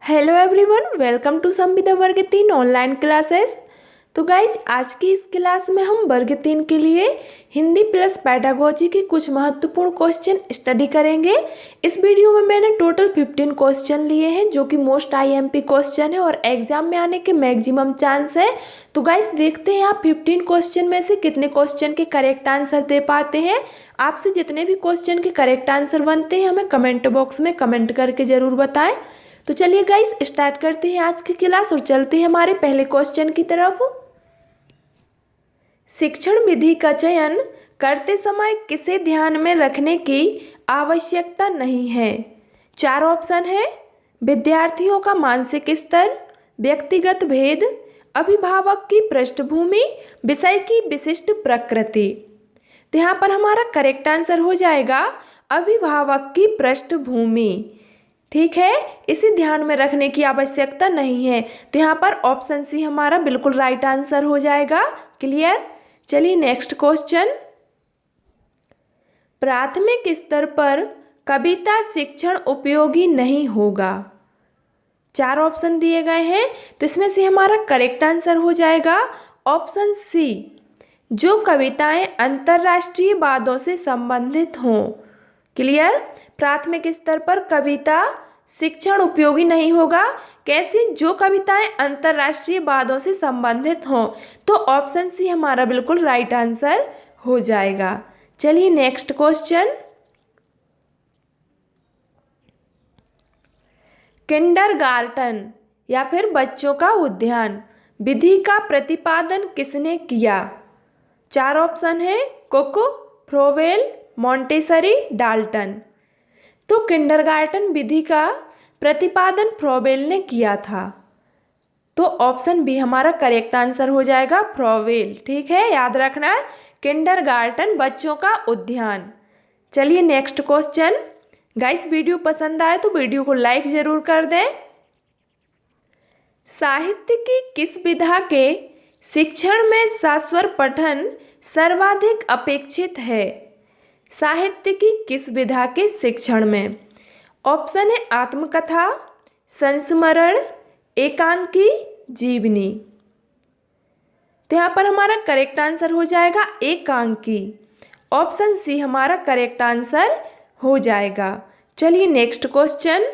Hello everyone, welcome to संविदा वर्ग 3 online classes. तो गाइज, आज की इस क्लास में हम वर्ग 3 के लिए हिंदी प्लस पेडागोजी के कुछ महत्वपूर्ण क्वेश्चन स्टडी करेंगे। इस वीडियो में मैंने टोटल 15 क्वेश्चन लिए हैं जो कि मोस्ट आईएमपी क्वेश्चन है और एग्जाम में आने के मैक्सिमम चांस है। तो गाइज, देखते हैं आप 15 क्वेश्चन में से कितने क्वेश्चन के करेक्ट आंसर दे पाते हैं। आपसे जितने भी क्वेश्चन के करेक्ट आंसर बनते हैं हमें कमेंट बॉक्स में कमेंट करके ज़रूर बताएं। तो चलिए गाइस, स्टार्ट करते हैं आज की क्लास और चलते हैं हमारे पहले क्वेश्चन की तरफ। शिक्षण विधि का चयन करते समय किसे ध्यान में रखने की आवश्यकता नहीं है? 4 ऑप्शन है। विद्यार्थियों का मानसिक स्तर, व्यक्तिगत भेद, अभिभावक की पृष्ठभूमि, विषय की विशिष्ट प्रकृति। तो यहाँ पर हमारा करेक्ट आंसर हो जाएगा अभिभावक की पृष्ठभूमि। ठीक है, इसे ध्यान में रखने की आवश्यकता नहीं है। तो यहाँ पर ऑप्शन सी हमारा बिल्कुल राइट आंसर हो जाएगा। क्लियर? चलिए नेक्स्ट क्वेश्चन। प्राथमिक स्तर पर कविता शिक्षण उपयोगी नहीं होगा। 4 ऑप्शन दिए गए हैं, तो इसमें से हमारा करेक्ट आंसर हो जाएगा ऑप्शन सी, जो कविताएं अंतर्राष्ट्रीय वादों से संबंधित हों। क्लियर? प्राथमिक स्तर पर कविता शिक्षण उपयोगी नहीं होगा। कैसी? जो कविताएं अंतर्राष्ट्रीय वादों से संबंधित हों। तो ऑप्शन सी हमारा बिल्कुल राइट आंसर हो जाएगा। चलिए नेक्स्ट क्वेश्चन। किंडरगार्टन या फिर बच्चों का उद्यान विधि का प्रतिपादन किसने किया? 4 ऑप्शन है। Cook, फ्रोवेल, Montessori, Dalton. तो किंडरगार्टन विधि का प्रतिपादन फ्रोवेल ने किया था। तो ऑप्शन बी हमारा करेक्ट आंसर हो जाएगा, फ्रोवेल। ठीक है, याद रखना, किंडरगार्टन बच्चों का उद्यान। चलिए नेक्स्ट क्वेश्चन। गाइस, वीडियो पसंद आए तो वीडियो को लाइक जरूर कर दें। साहित्य की किस विधा के शिक्षण में सस्वर पठन सर्वाधिक अपेक्षित है? साहित्य की किस विधा के शिक्षण में? ऑप्शन है आत्मकथा, संस्मरण, एकांकी, जीवनी। तो यहाँ पर हमारा करेक्ट आंसर हो जाएगा एकांकी। ऑप्शन सी हमारा करेक्ट आंसर हो जाएगा। चलिए नेक्स्ट क्वेश्चन।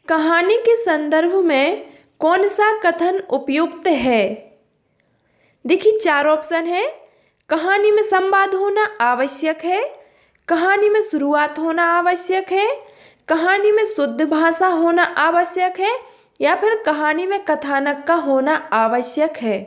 कहानी के संदर्भ में कौन सा कथन उपयुक्त है? देखिए, 4 ऑप्शन है। कहानी में संवाद होना आवश्यक है, कहानी में शुरुआत होना आवश्यक है, कहानी में शुद्ध भाषा होना आवश्यक है, या फिर कहानी में कथानक का होना आवश्यक है।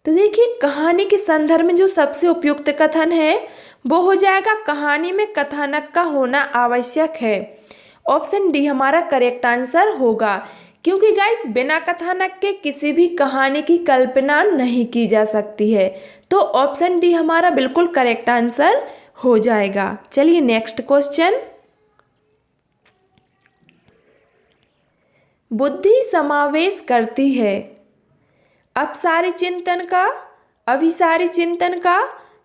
तो देखिए, कहानी के संदर्भ में जो सबसे उपयुक्त कथन है वो हो जाएगा कहानी में कथानक का होना आवश्यक है। ऑप्शन डी हमारा करेक्ट आंसर होगा, क्योंकि गाइस बिना कथानक के किसी भी कहानी की कल्पना नहीं की जा सकती है। तो ऑप्शन डी हमारा बिल्कुल करेक्ट आंसर हो जाएगा। चलिए नेक्स्ट क्वेश्चन। बुद्धि समावेश करती है अपसारी चिंतन का, अभिसारी चिंतन का,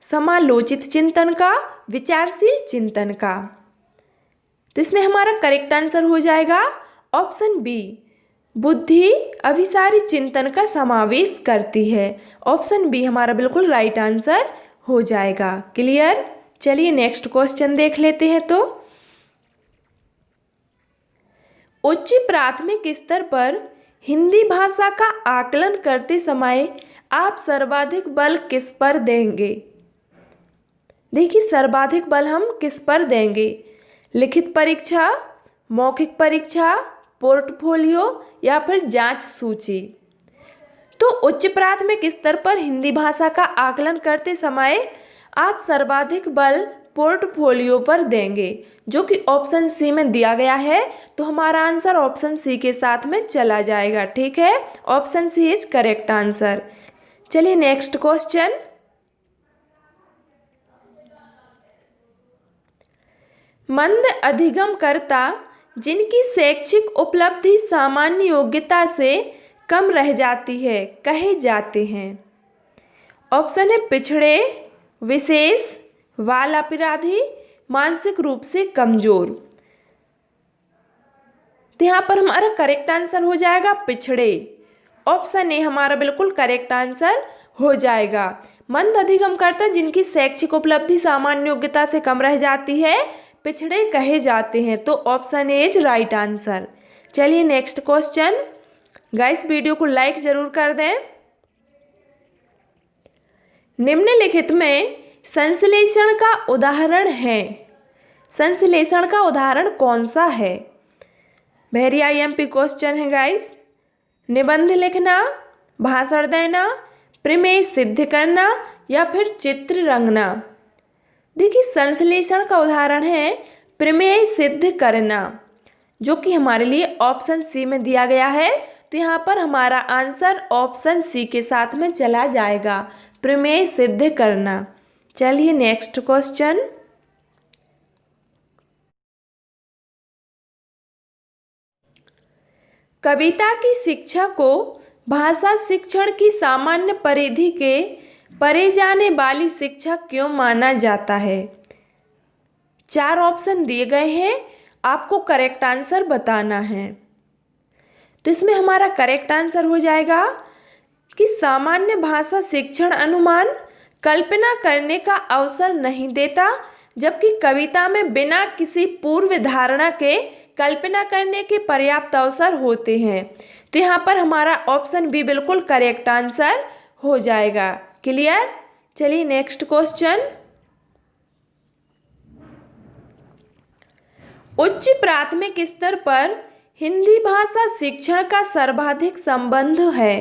समालोचित चिंतन का, विचारशील चिंतन का। तो इसमें हमारा करेक्ट आंसर हो जाएगा ऑप्शन बी, बुद्धि अभिसारी चिंतन का समावेश करती है। ऑप्शन बी हमारा बिल्कुल राइट आंसर हो जाएगा। क्लियर? चलिए नेक्स्ट क्वेश्चन देख लेते हैं। तो उच्च प्राथमिक स्तर पर हिंदी भाषा का आकलन करते समय आप सर्वाधिक बल किस पर देंगे? देखिए, सर्वाधिक बल हम किस पर देंगे? लिखित परीक्षा, मौखिक परीक्षा, पोर्टफोलियो, या फिर जांच सूची। तो उच्च प्राथमिक स्तर पर हिंदी भाषा का आकलन करते समय आप सर्वाधिक बल पोर्टफोलियो पर देंगे, जो कि ऑप्शन सी में दिया गया है। तो हमारा आंसर ऑप्शन सी के साथ में चला जाएगा। ठीक है, option C is correct answer. चलिए नेक्स्ट क्वेश्चन। मंद अधिगमकर्ता जिनकी शैक्षिक उपलब्धि सामान्य योग्यता से कम रह जाती है कहे जाते हैं। ऑप्शन है पिछड़े, विशेष, बाल अपराधी, मानसिक रूप से कमजोर। तो यहाँ पर हमारा करेक्ट आंसर हो जाएगा पिछड़े। ऑप्शन ए हमारा बिल्कुल करेक्ट आंसर हो जाएगा। मंद अधिगमकर्ता जिनकी शैक्षिक उपलब्धि सामान्य योग्यता से कम रह जाती है पिछड़े कहे जाते हैं। तो option A is right answer. चलिए नेक्स्ट क्वेश्चन। गाइस वीडियो को लाइक जरूर कर दें। निम्नलिखित में संश्लेषण का उदाहरण है। संश्लेषण का उदाहरण कौन सा है? वेरी आईएमपी क्वेश्चन है गाइस। निबंध लिखना, भाषण देना, प्रमेय सिद्ध करना या फिर चित्र रंगना। देखिए संश्लेषण का उदाहरण है प्रमेय सिद्ध करना, जो कि हमारे लिए ऑप्शन सी में दिया गया है। तो यहाँ पर हमारा आंसर ऑप्शन सी के साथ में चला जाएगा, प्रमेय सिद्ध करना। चलिए नेक्स्ट क्वेश्चन। कविता की शिक्षा को भाषा शिक्षण की सामान्य परिधि के परे जाने वाली शिक्षा क्यों माना जाता है? 4 ऑप्शन दिए गए हैं, आपको करेक्ट आंसर बताना है। तो इसमें हमारा करेक्ट आंसर हो जाएगा कि सामान्य भाषा शिक्षण अनुमान कल्पना करने का अवसर नहीं देता, जबकि कविता में बिना किसी पूर्व धारणा के कल्पना करने के पर्याप्त अवसर होते हैं। तो यहाँ पर हमारा ऑप्शन बी बिल्कुल करेक्ट आंसर हो जाएगा। क्लियर? चलिए नेक्स्ट क्वेश्चन। उच्च प्राथमिक स्तर पर हिंदी भाषा शिक्षण का सर्वाधिक संबंध है।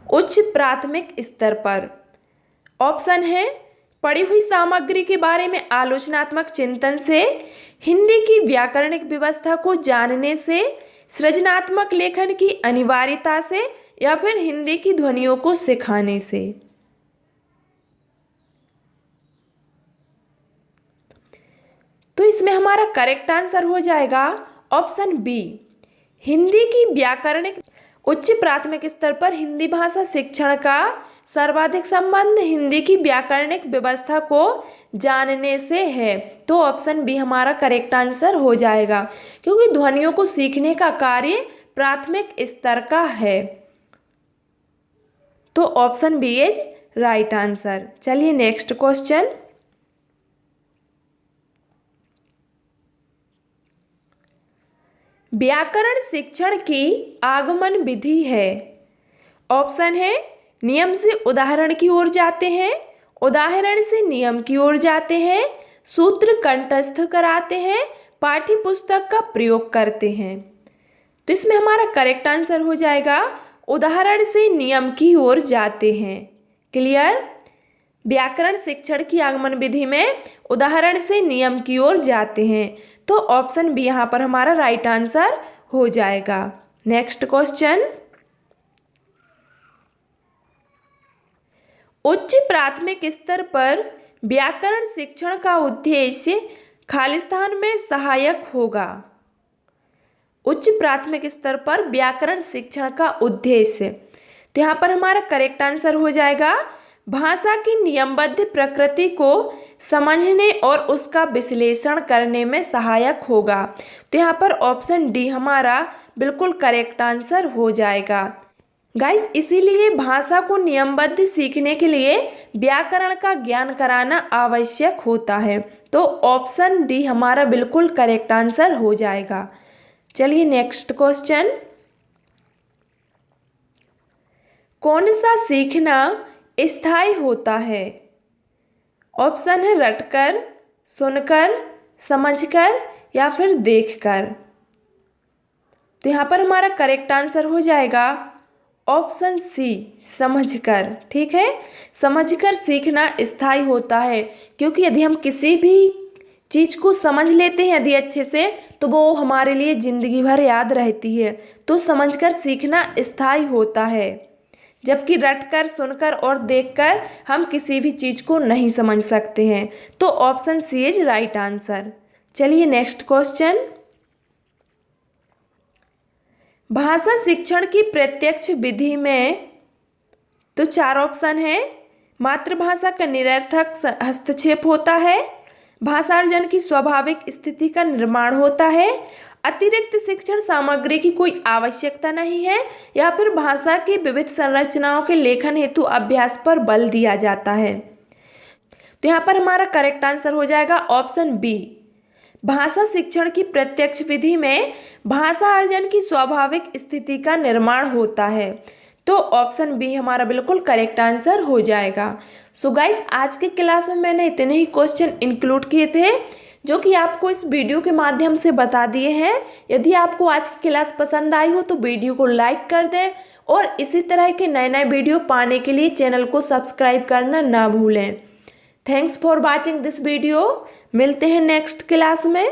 उच्च प्राथमिक स्तर पर ऑप्शन है पढ़ी हुई सामग्री के बारे में आलोचनात्मक चिंतन से, हिंदी की व्याकरणिक व्यवस्था को जानने से, सृजनात्मक लेखन की अनिवार्यता से या फिर हिंदी की ध्वनियों को सिखाने से। तो इसमें हमारा करेक्ट आंसर हो जाएगा ऑप्शन बी, हिंदी की व्याकरणिक। उच्च प्राथमिक स्तर पर हिंदी भाषा शिक्षण का सर्वाधिक संबंध हिंदी की व्याकरणिक व्यवस्था को जानने से है। तो ऑप्शन बी हमारा करेक्ट आंसर हो जाएगा, क्योंकि ध्वनियों को सीखने का कार्य प्राथमिक स्तर का है। तो option B is right answer. चलिए नेक्स्ट क्वेश्चन। व्याकरण शिक्षण की आगमन विधि है। ऑप्शन है नियम से उदाहरण की ओर जाते हैं, उदाहरण से नियम की ओर जाते हैं, सूत्र कंठस्थ कराते हैं, पाठ्य पुस्तक का प्रयोग करते हैं। तो इसमें हमारा करेक्ट आंसर हो जाएगा उदाहरण से नियम की ओर जाते हैं। क्लियर? व्याकरण शिक्षण की आगमन विधि में उदाहरण से नियम की ओर जाते हैं। तो ऑप्शन बी यहाँ पर हमारा राइट आंसर हो जाएगा। Next question. उच्च प्राथमिक स्तर पर व्याकरण शिक्षण का उद्देश्य खालिस्तान में सहायक होगा। उच्च प्राथमिक स्तर पर व्याकरण शिक्षण का उद्देश्य, तो यहाँ पर हमारा करेक्ट आंसर हो जाएगा भाषा की नियमबद्ध प्रकृति को समझने और उसका विश्लेषण करने में सहायक होगा। तो यहाँ पर ऑप्शन डी हमारा बिल्कुल करेक्ट आंसर हो जाएगा। गाइस इसीलिए भाषा को नियमबद्ध सीखने के लिए व्याकरण का ज्ञान कराना आवश्यक होता है। तो ऑप्शन डी हमारा बिल्कुल करेक्ट आंसर हो जाएगा। चलिए नेक्स्ट क्वेश्चन। कौन सा सीखना स्थायी होता है? ऑप्शन है रटकर, सुनकर, समझकर या फिर देखकर। तो यहाँ पर हमारा करेक्ट आंसर हो जाएगा ऑप्शन सी, समझकर। ठीक है, समझकर सीखना स्थायी होता है, क्योंकि यदि हम किसी भी चीज़ को समझ लेते हैं यदि अच्छे से, तो वो हमारे लिए ज़िंदगी भर याद रहती है। तो समझकर सीखना स्थायी होता है, जबकि रटकर, सुनकर और देखकर हम किसी भी चीज़ को नहीं समझ सकते हैं। तो option C is right answer. चलिए नेक्स्ट क्वेश्चन। भाषा शिक्षण की प्रत्यक्ष विधि में तो 4 ऑप्शन है। मातृभाषा का निरर्थक हस्तक्षेप होता है, भाषा अर्जन की स्वाभाविक स्थिति का निर्माण होता है, अतिरिक्त शिक्षण सामग्री की कोई आवश्यकता नहीं है, या फिर भाषा की विविध संरचनाओं के लेखन हेतु अभ्यास पर बल दिया जाता है। तो यहाँ पर हमारा करेक्ट आंसर हो जाएगा ऑप्शन बी। भाषा शिक्षण की प्रत्यक्ष विधि में भाषा अर्जन की स्वाभाविक स्थिति का निर्माण होता है। तो ऑप्शन बी हमारा बिल्कुल करेक्ट आंसर हो जाएगा। सो गाइस, आज के क्लास में मैंने इतने ही क्वेश्चन इंक्लूड किए थे जो कि आपको इस वीडियो के माध्यम से बता दिए हैं। यदि आपको आज की क्लास पसंद आई हो तो वीडियो को लाइक कर दें और इसी तरह के नए नए वीडियो पाने के लिए चैनल को सब्सक्राइब करना ना भूलें। Thanks for watching this video. मिलते हैं नेक्स्ट क्लास में।